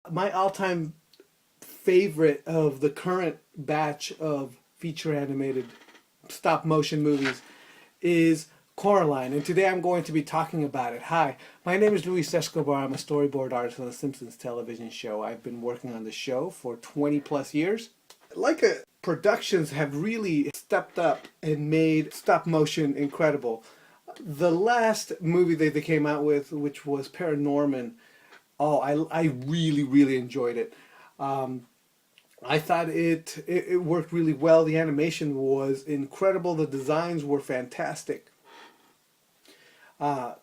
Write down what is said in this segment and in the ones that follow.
My all-time favorite of the current batch of feature animated stop motion movies is Coraline, and today I'm going to be talking about it. Hi, my name is Luis Escobar. I'm a storyboard artist on the Simpsons television show. I've been working on the show for 20 plus years. Leica Productions have really stepped up and made stop motion incredible. The last movie that they came out with, which was Paranorman, oh, I really, really enjoyed it. Um, I thought it worked really well. The animation was incredible. The designs were fantastic. Uh,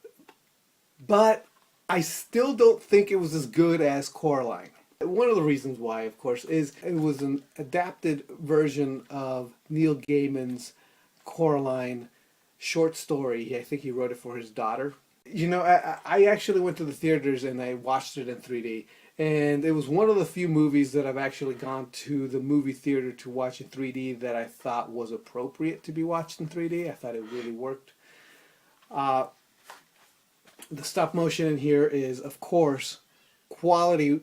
but I still don't think it was as good as Coraline. One of the reasons why, of course, is it was an adapted version of Neil Gaiman's Coraline short story. I think he wrote it for his daughter. I actually went to the theaters and I watched it in 3D. And it was one of the few movies that I've actually gone to the movie theater to watch in 3D that I thought was appropriate to be watched in 3D. I thought it really worked. Uh, the stop motion in here is, of course, quality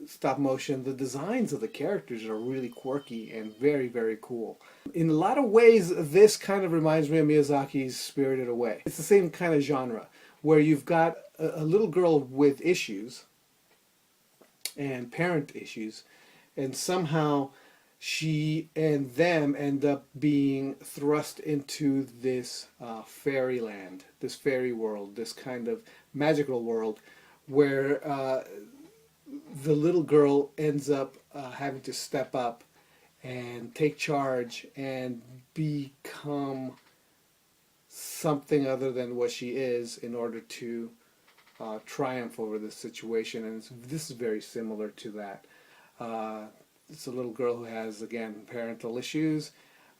stop motion. The designs of the characters are really quirky and very, very cool. In a lot of ways, this kind of reminds me of Miyazaki's Spirited Away. It's the same kind of genre where you've got a little girl with issues and parent issues, and somehow she and them end up being thrust into this fairyland, this fairy world, this kind of magical world where the little girl ends up having to step up and take charge and become something other than what she is in order to triumph over this situation. And this is very similar to that. It's a little girl who has, again, parental issues.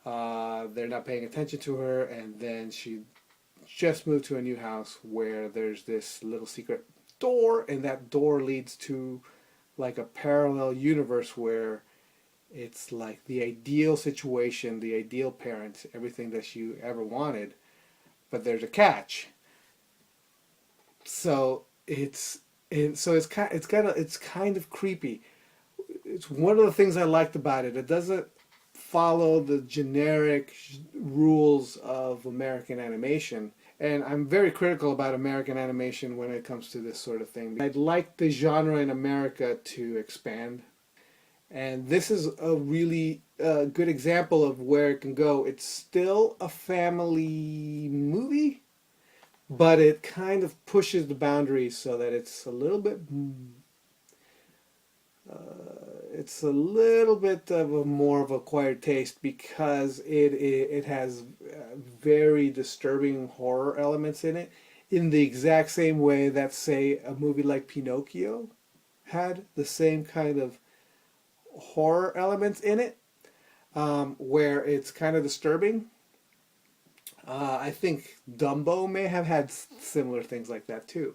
They're not paying attention to her, and then she just moved to a new house where there's this little secret door, and that door leads to like a parallel universe where it's like the ideal situation, the ideal parent, everything that you ever wanted, but there's a catch. So it's kind of creepy. It's one of the things I liked about it. It doesn't follow the generic rules of American animation. And I'm very critical about American animation when it comes to this sort of thing. I'd like the genre in America to expand. And this is a really good example of where it can go. It's still a family movie, but it kind of pushes the boundaries so that it's a little bit of a more of acquired taste because it has very disturbing horror elements in it, in the exact same way that, say, a movie like Pinocchio had the same kind of horror elements in it, where it's kind of disturbing. I think Dumbo may have had similar things like that too.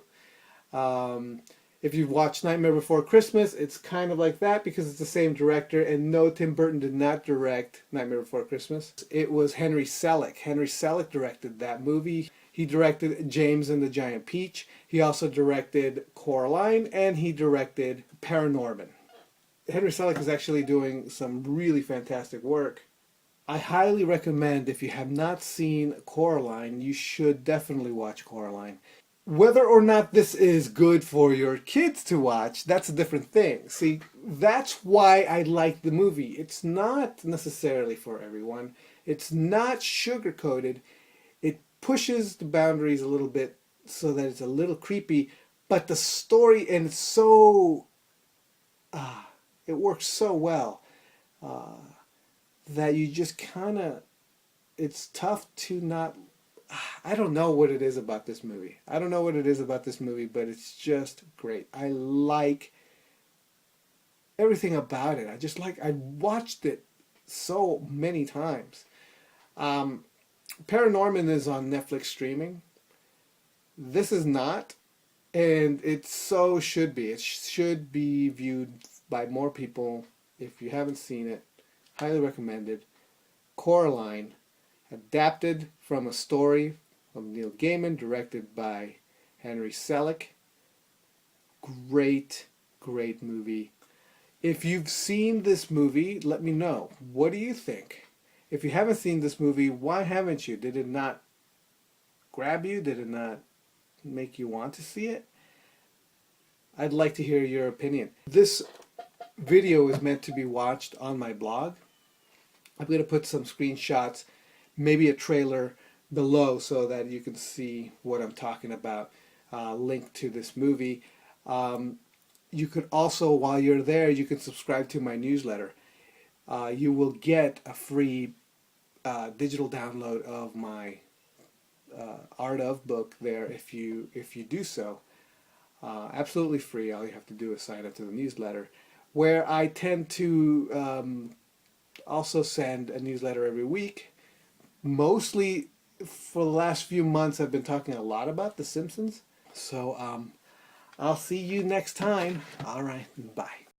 Um, if you've watched Nightmare Before Christmas, it's kind of like that because it's the same director. And no, Tim Burton did not direct Nightmare Before Christmas. It was Henry Selick. Henry Selick directed that movie. He directed James and the Giant Peach. He also directed Coraline, and he directed Paranorman. Henry Selick is actually doing some really fantastic work. I highly recommend, if you have not seen Coraline, you should definitely watch Coraline. Whether or not this is good for your kids to watch, that's a different thing. See, that's why I like the movie. It's not necessarily for everyone. It's not sugar-coated. It pushes the boundaries a little bit so that it's a little creepy, but the story, and it's so, it works so well. That you just kind of, it's tough to not, I don't know what it is about this movie. I don't know what it is about this movie, but it's just great. I like everything about it. I watched it so many times. Um, Paranorman is on Netflix streaming. This is not, and it so should be. It should be viewed by more people. If you haven't seen it, highly recommended. Coraline, adapted from a story of Neil Gaiman, directed by Henry Selick. Great, great movie. If you've seen this movie, let me know. What do you think? If you haven't seen this movie, why haven't you? Did it not grab you? Did it not make you want to see it? I'd like to hear your opinion. This video is meant to be watched on my blog. I'm going to put some screenshots, maybe a trailer below so that you can see what I'm talking about, link to this movie. You could also, while you're there, you can subscribe to my newsletter. You will get a free digital download of my Art of book there if you do so. Absolutely free. All you have to do is sign up to the newsletter, where I tend to also send a newsletter every week. Mostly for the last few months I've been talking a lot about The Simpsons. So I'll see you next time. All right, bye.